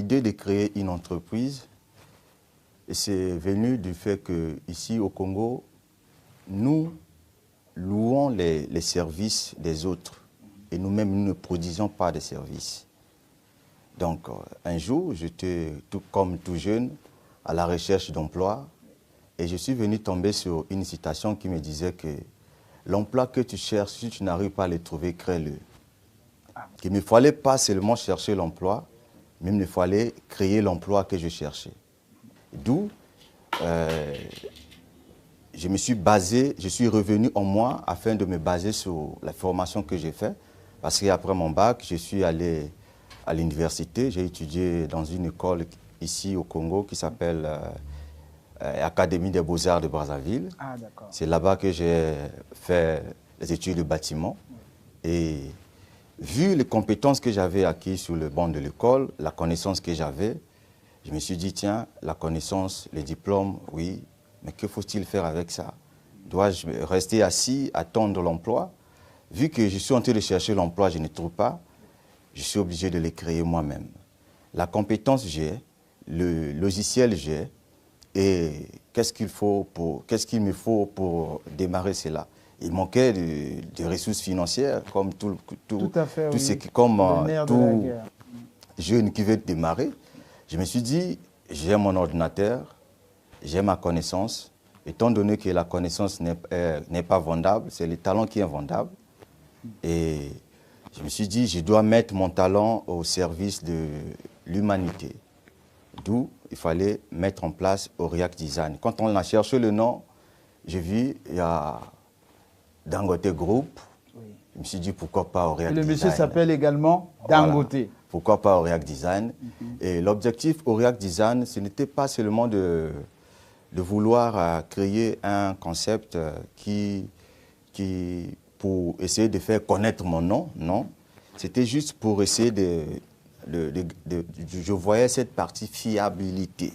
l'idée de créer une entreprise, c'est venu du fait qu'ici au Congo, nous louons les services des autres et nous-mêmes, nous ne produisons pas de services. Donc, un jour, j'étais, comme tout jeune, à la recherche d'emploi et je suis venu tomber sur une citation qui me disait que l'emploi que tu cherches, si tu n'arrives pas à le trouver, crée-le. Qu'il ne fallait pas seulement chercher l'emploi, mais il fallait créer l'emploi que je cherchais. D'où je me suis basé, je suis revenu en moi afin de me baser sur la formation que j'ai faite. Parce qu'après mon bac, je suis allé à l'université. J'ai étudié dans une école ici au Congo qui s'appelle Académie des Beaux-Arts de Brazzaville. Ah, d'accord. C'est là-bas que j'ai fait les études de bâtiment. Et vu les compétences que j'avais acquises sur le banc de l'école, la connaissance que j'avais, je me suis dit, tiens, la connaissance, les diplômes, oui, mais que faut-il faire avec ça? Dois-je rester assis, attendre l'emploi? Vu que je suis en train de chercher l'emploi, je ne trouve pas, je suis obligé de les créer moi-même. La compétence, j'ai, le logiciel, j'ai, et qu'est-ce qu'il me faut pour démarrer cela? Il manquait de ressources financières, comme tout à fait, oui. ce qui, comme tout guerre. Jeune qui veut démarrer. Je me suis dit, j'ai mon ordinateur, j'ai ma connaissance. Étant donné que la connaissance n'est pas vendable, c'est le talent qui est vendable. Et je me suis dit, je dois mettre mon talent au service de l'humanité. D'où il fallait mettre en place Aurillac Design. Quand on a cherché le nom, j'ai vu, il y a Dangote Group. Oui. Je me suis dit, pourquoi pas Aurillac Design? Le monsieur s'appelle également Dangote. Voilà. Pourquoi pas Aurillac Design? Et l'objectif Aurillac Design, ce n'était pas seulement de vouloir créer un concept pour essayer de faire connaître mon nom, non. C'était juste pour essayer je voyais cette partie fiabilité.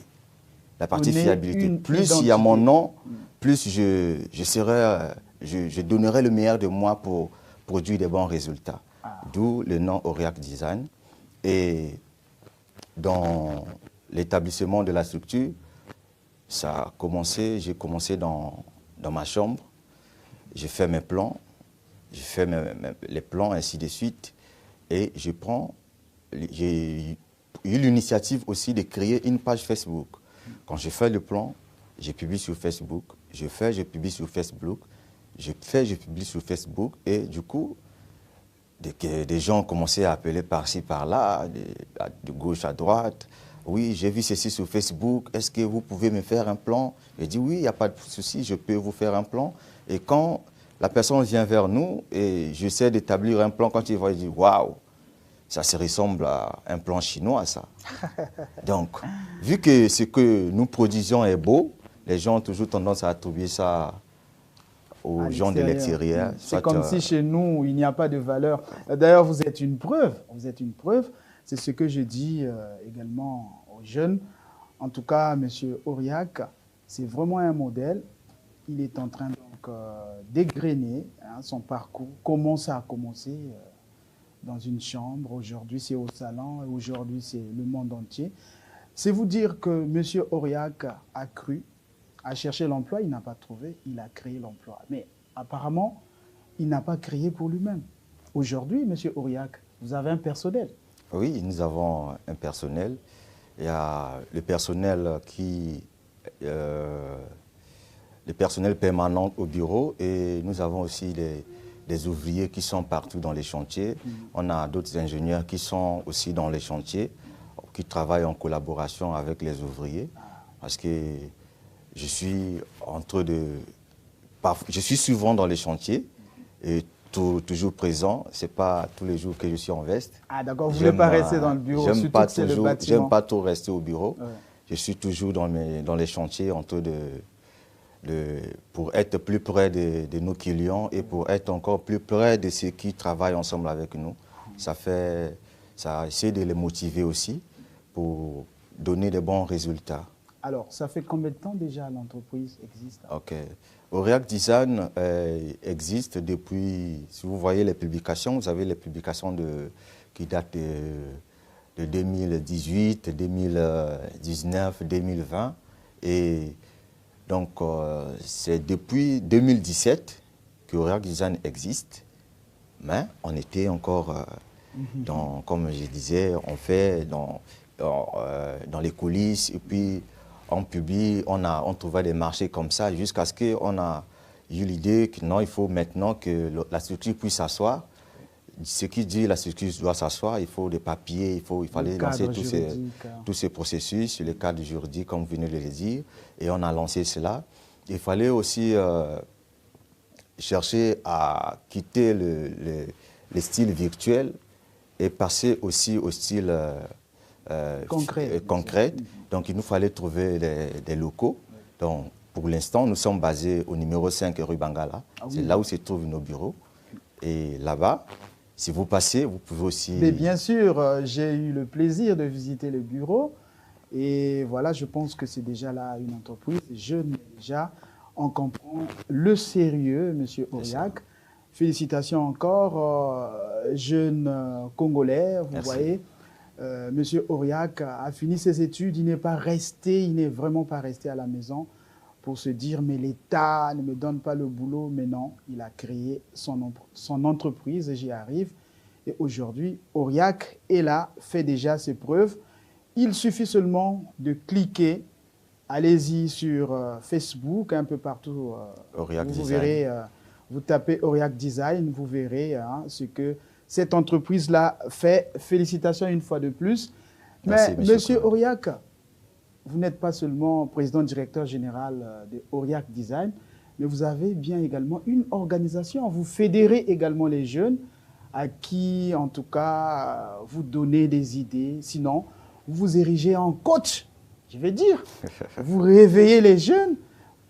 La partie fiabilité. Plus il y a mon nom, plus je donnerai le meilleur de moi pour produire des bons résultats. D'où le nom Aurillac Design. Et dans l'établissement de la structure, j'ai commencé dans ma chambre, j'ai fait mes plans, j'ai fait les plans, ainsi de suite, et j'ai eu l'initiative aussi de créer une page Facebook. Quand je fais le plan, je publie sur Facebook, je publie sur Facebook, je publie sur Facebook, et du coup, des gens ont commencé à appeler par-ci, par-là, de gauche à droite. Oui, j'ai vu ceci sur Facebook, est-ce que vous pouvez me faire un plan? J'ai dit oui, il n'y a pas de souci, je peux vous faire un plan. Et quand la personne vient vers nous et j'essaie d'établir un plan, quand il va, il dit waouh, ça se ressemble à un plan chinois, ça. Donc, vu que ce que nous produisons est beau, les gens ont toujours tendance à attribuer ça aux gens de l'extérieur. C'est comme si chez nous, il n'y a pas de valeur. D'ailleurs, vous êtes une preuve. Vous êtes une preuve. C'est ce que je dis également aux jeunes. En tout cas, M. Aurillac, c'est vraiment un modèle. Il est en train d'égrener son parcours. Comment ça a commencé dans une chambre. Aujourd'hui, c'est au salon. Et aujourd'hui, c'est le monde entier. C'est vous dire que M. Aurillac a cru, a cherché l'emploi, il n'a pas trouvé, il a créé l'emploi. Mais apparemment, il n'a pas créé pour lui-même. Aujourd'hui, M. Aurillac, vous avez un personnel. Oui, nous avons un personnel. Il y a le personnel le personnel permanent au bureau et nous avons aussi des ouvriers qui sont partout dans les chantiers. On a d'autres ingénieurs qui sont aussi dans les chantiers, qui travaillent en collaboration avec les ouvriers. Parce que je suis je suis souvent dans les chantiers et toujours présent. Ce n'est pas tous les jours que je suis en veste. Ah d'accord, vous ne voulez pas rester dans le bureau, surtout que c'est le bâtiment. J'aime pas trop rester au bureau. Ouais. Je suis toujours dans les chantiers pour être plus près de nos clients et pour être encore plus près de ceux qui travaillent ensemble avec nous. Ça essaie de les motiver aussi pour donner de bons résultats. Alors, ça fait combien de temps déjà l'entreprise existe? Ok. Aurillac Design existe depuis, si vous voyez les publications, vous avez les publications qui datent de 2018, 2019, 2020. Et donc, c'est depuis 2017 que Aurillac Design existe, mais on était encore, comme je disais, on fait dans les coulisses, et puis on publie, on trouvait des marchés comme ça, jusqu'à ce qu'on a eu l'idée que non, il faut maintenant que la structure puisse s'asseoir. Ce qui dit la structure doit s'asseoir, il faut des papiers, il fallait lancer tous ces processus, le cadre juridique, comme vous venez de le dire, et on a lancé cela. Il fallait aussi chercher à quitter le style virtuel et passer aussi au style concret. Donc il nous fallait trouver des locaux. Donc pour l'instant, nous sommes basés au numéro 5 rue Bangala. Ah oui. C'est là où se trouvent nos bureaux. Et là-bas, si vous passez, vous pouvez aussi... Mais bien sûr, j'ai eu le plaisir de visiter le bureau. Et voilà, je pense que c'est déjà là une entreprise jeune déjà. On comprend le sérieux, Monsieur Aurillac. Félicitations encore, jeune Congolais, vous Merci. Voyez. Monsieur Aurillac a fini ses études, il n'est vraiment pas resté à la maison pour se dire mais l'État ne me donne pas le boulot, mais non, il a créé son entreprise et j'y arrive. Et aujourd'hui, Aurillac est là, fait déjà ses preuves. Il suffit seulement de cliquer. Allez-y sur Facebook, un peu partout. Vous verrez, vous tapez Aurillac Design, vous verrez ce que cette entreprise-là fait. Félicitations une fois de plus. Mais Monsieur Aurillac, vous n'êtes pas seulement président-directeur général de Aurillac Design, mais vous avez bien également une organisation. Vous fédérez également les jeunes à qui, en tout cas, vous donnez des idées. Sinon, vous vous érigez en coach, je vais dire. Vous réveillez les jeunes.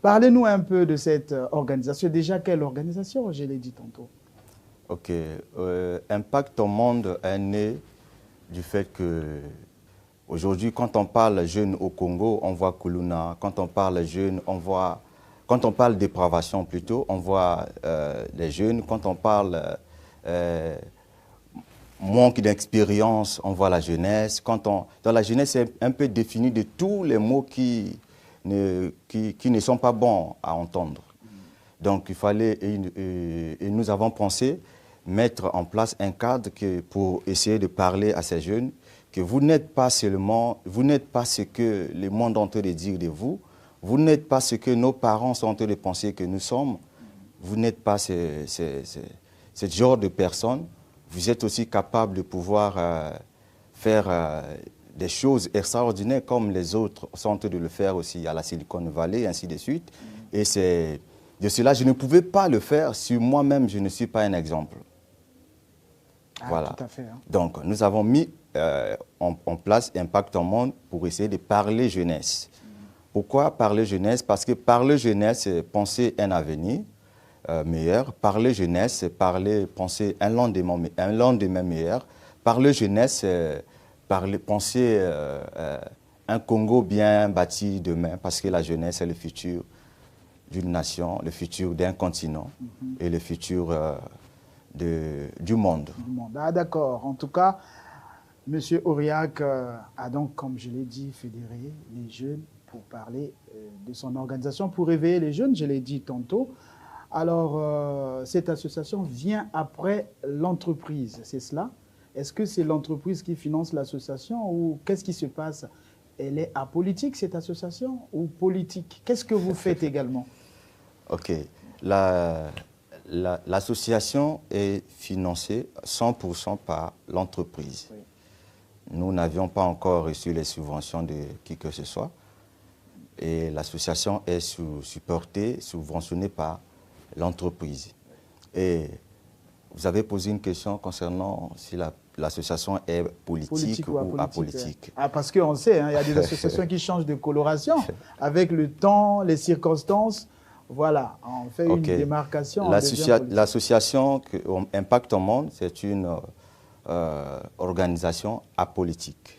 Parlez-nous un peu de cette organisation. Déjà, quelle organisation? Je l'ai dit tantôt. OK. Impact au monde est né du fait que aujourd'hui, quand on parle jeunes au Congo, on voit Kuluna. Quand on parle jeunes, on voit... Quand on parle dépravation plutôt, on voit les jeunes. Quand on parle manque d'expérience, on voit la jeunesse. Dans la jeunesse, c'est un peu défini de tous les mots qui ne sont pas bons à entendre. Donc, il fallait, et nous avons pensé mettre en place un cadre pour essayer de parler à ces jeunes que vous n'êtes pas seulement, vous n'êtes pas ce que le monde est en train de dire de vous, vous n'êtes pas ce que nos parents sont en train de penser que nous sommes, vous n'êtes pas ce genre de personnes. Vous êtes aussi capable de pouvoir faire des choses extraordinaires comme les autres sont en train de le faire aussi à la Silicon Valley et ainsi de suite. Et c'est de cela, je ne pouvais pas le faire si moi-même je ne suis pas un exemple. Voilà. Tout à fait, hein. Donc, nous avons mis en place Impact au monde pour essayer de parler jeunesse. Pourquoi parler jeunesse? Parce que parler jeunesse, c'est penser un avenir meilleur. Parler jeunesse, c'est penser un lendemain meilleur. Parler jeunesse, c'est penser un Congo bien bâti demain, parce que la jeunesse est le futur d'une nation, le futur d'un continent et le futur du monde. Ah, d'accord. En tout cas, M. Aurillac a donc, comme je l'ai dit, fédéré les jeunes pour parler de son organisation, pour réveiller les jeunes, je l'ai dit tantôt. Alors, cette association vient après l'entreprise, c'est cela? Est-ce que c'est l'entreprise qui finance l'association ou qu'est-ce qui se passe? Elle est apolitique, cette association, ou politique? Qu'est-ce que vous faites également? OK. L'association est financée 100% par l'entreprise. Oui. Nous n'avions pas encore reçu les subventions de qui que ce soit. Et l'association est supportée, subventionnée par l'entreprise. Et vous avez posé une question concernant si l'association est politique ou apolitique. Ah, parce qu'on sait, hein, il y a des associations qui changent de coloration avec le temps, les circonstances. Voilà, on fait une démarcation. L'association Impact au monde, c'est une organisation apolitique.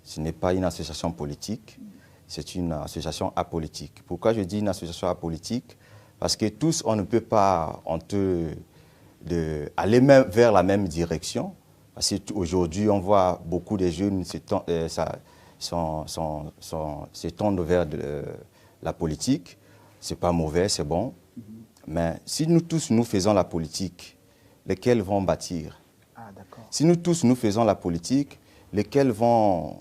Ce n'est pas une association politique, c'est une association apolitique. Pourquoi je dis une association apolitique? Parce que tous, on ne peut pas aller vers la même direction. Parce qu'aujourd'hui, on voit beaucoup de jeunes s'étendre vers la politique. Ce n'est pas mauvais, c'est bon. Mais si nous tous, nous faisons la politique, lesquels vont bâtir? Ah, d'accord. Si nous tous, nous faisons la politique, lesquels vont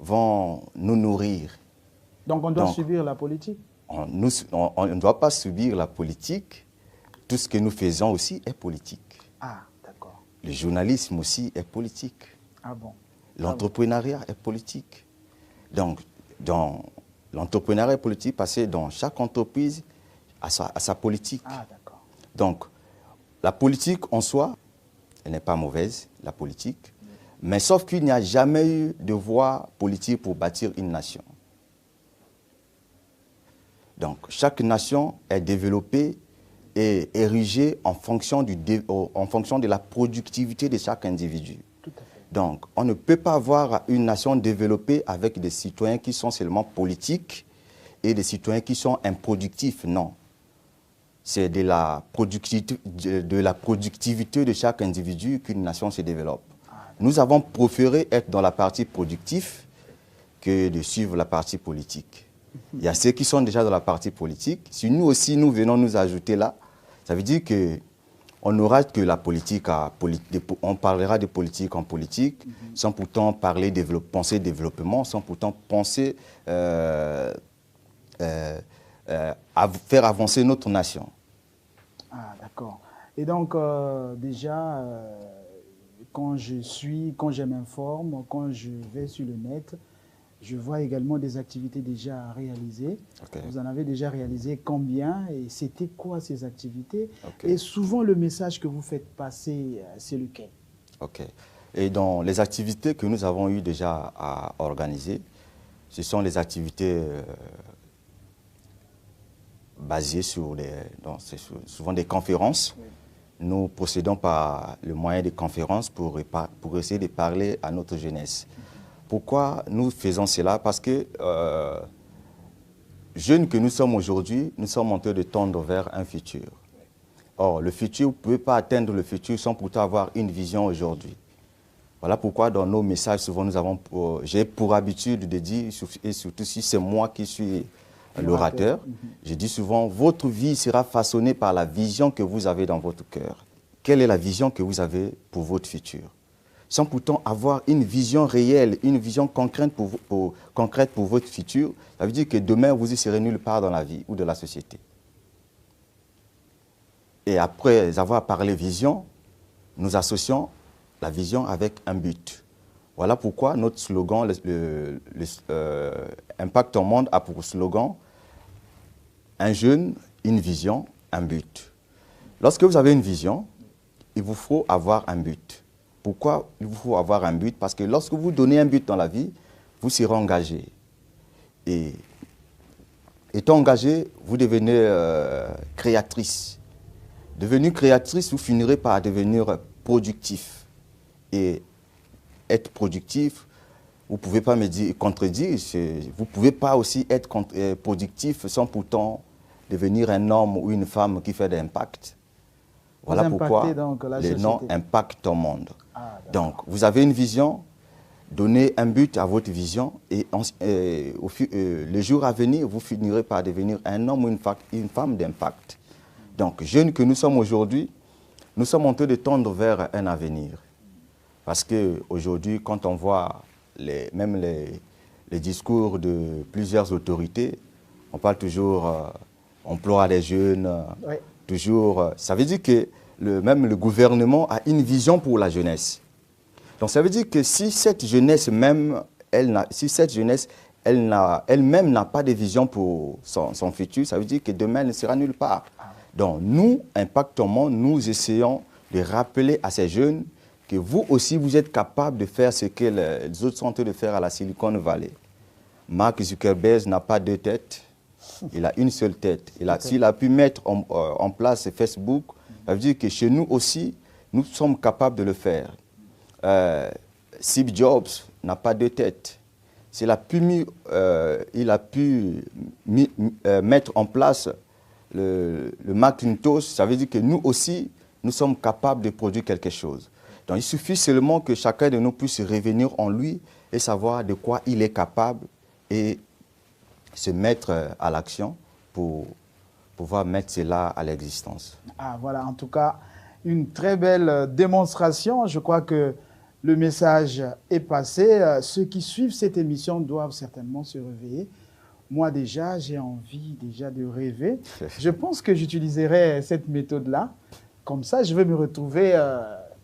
nous nourrir? Donc on doit subir la politique? On ne doit pas subir la politique. Tout ce que nous faisons aussi est politique. Ah, d'accord. Le journalisme aussi est politique. Ah bon? L'entrepreneuriat est politique. Donc, dans l'entrepreneuriat est politique parce que dans chaque entreprise a sa politique. Ah, d'accord. Donc, la politique en soi, elle n'est pas mauvaise, la politique. Mais sauf qu'il n'y a jamais eu de voie politique pour bâtir une nation. Donc, chaque nation est développée et érigée en fonction de la productivité de chaque individu. Tout à fait. Donc, on ne peut pas avoir une nation développée avec des citoyens qui sont seulement politiques et des citoyens qui sont improductifs. Non. C'est de la productivité de chaque individu qu'une nation se développe. Nous avons préféré être dans la partie productive que de suivre la partie politique. Il y a ceux qui sont déjà dans la partie politique. Si nous aussi, nous venons nous ajouter là, ça veut dire qu'on n'aura que la politique, on parlera de politique en politique, sans pourtant penser développement, sans pourtant penser à faire avancer notre nation. Ah, d'accord. Et donc, déjà, quand je m'informe, quand je vais sur le net, je vois également des activités déjà réalisées. Okay. Vous en avez déjà réalisé combien et c'était quoi ces activités? Okay. Et souvent, le message que vous faites passer, c'est lequel? Ok. Et dans les activités que nous avons eu déjà à organiser, ce sont les activités basées sur souvent des conférences. Oui. Nous procédons par le moyen des conférences pour essayer de parler à notre jeunesse. Pourquoi nous faisons cela? Parce que jeunes que nous sommes aujourd'hui, nous sommes en train de tendre vers un futur. Or, le futur, vous ne pouvez pas atteindre le futur sans pourtant avoir une vision aujourd'hui. Voilà pourquoi dans nos messages, souvent, j'ai pour habitude de dire, et surtout si c'est moi qui suis l'orateur, je dis souvent, votre vie sera façonnée par la vision que vous avez dans votre cœur. Quelle est la vision que vous avez pour votre futur? Sans pourtant avoir une vision réelle, une vision concrète pour votre futur, ça veut dire que demain, vous y serez nulle part dans la vie ou de la société. Et après avoir parlé vision, nous associons la vision avec un but. Voilà pourquoi notre slogan, Impact en Monde, a pour slogan « Un jeune, une vision, un but ». Lorsque vous avez une vision, il vous faut avoir un but. Pourquoi il vous faut avoir un but? Parce que lorsque vous donnez un but dans la vie, vous serez engagé. Et étant engagé, vous devenez créatrice. Devenu créatrice, vous finirez par devenir productif. Et être productif, vous ne pouvez pas me contredire, vous ne pouvez pas aussi être productif sans pourtant devenir un homme ou une femme qui fait de l'impact. Voilà pourquoi le nom Impact en Monde. Ah, donc, vous avez une vision, donnez un but à votre vision et les jours à venir, vous finirez par devenir un homme ou une femme d'impact. Donc, jeunes que nous sommes aujourd'hui, nous sommes en train de tendre vers un avenir. Parce qu'aujourd'hui, quand on voit même les discours de plusieurs autorités, on parle toujours emploi des jeunes, oui. Toujours. Ça veut dire que même le gouvernement a une vision pour la jeunesse. Donc ça veut dire que si cette jeunesse même, elle-même n'a pas de vision pour son futur, ça veut dire que demain, elle ne sera nulle part. Donc nous, Impact en Monde, nous essayons de rappeler à ces jeunes que vous aussi, vous êtes capables de faire ce que les autres sont en train de faire à la Silicon Valley. Mark Zuckerberg n'a pas deux têtes, il a une seule tête. S'il a pu mettre en place Facebook, ça veut dire que chez nous aussi, nous sommes capables de le faire. Steve Jobs n'a pas deux têtes. Il a pu mettre en place le Macintosh, ça veut dire que nous aussi, nous sommes capables de produire quelque chose. Donc il suffit seulement que chacun de nous puisse revenir en lui et savoir de quoi il est capable et se mettre à l'action pour pouvoir mettre cela à l'existence. Ah, voilà, en tout cas, une très belle démonstration. Je crois que le message est passé. Ceux qui suivent cette émission doivent certainement se réveiller. Moi déjà, j'ai envie déjà de rêver. Je pense que j'utiliserai cette méthode-là. Comme ça, je vais me retrouver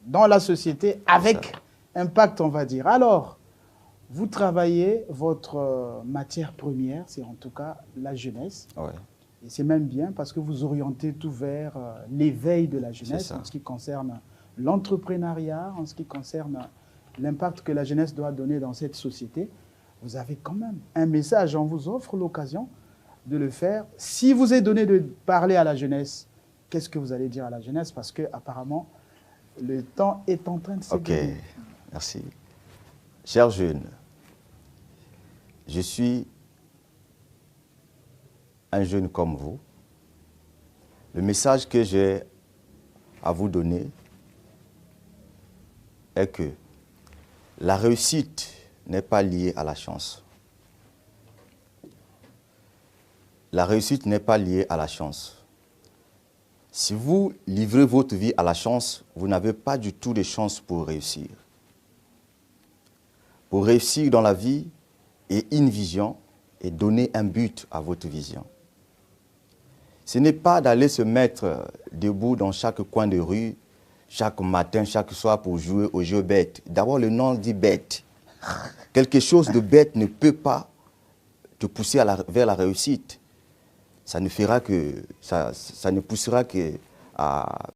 dans la société avec impact, on va dire. Alors, vous travaillez votre matière première, c'est en tout cas la jeunesse. Ouais. Et c'est même bien parce que vous orientez tout vers l'éveil de la jeunesse en ce qui concerne l'entrepreneuriat, en ce qui concerne l'impact que la jeunesse doit donner dans cette société. Vous avez quand même un message. On vous offre l'occasion de le faire. Si vous est donné de parler à la jeunesse, qu'est-ce que vous allez dire à la jeunesse? Parce qu'apparemment, le temps est en train de s'écouler. Ok, merci. Chers jeunes, je suis un jeune comme vous. Le message que j'ai à vous donner est que la réussite n'est pas liée à la chance. La réussite n'est pas liée à la chance. Si vous livrez votre vie à la chance, vous n'avez pas du tout de chance pour réussir. Pour réussir dans la vie, et une vision et donner un but à votre vision. Ce n'est pas d'aller se mettre debout dans chaque coin de rue, chaque matin, chaque soir pour jouer aux jeux bêtes. D'abord, le nom dit bête. Quelque chose de bête ne peut pas te pousser vers la réussite. Ça ne fera que, ça ne poussera que à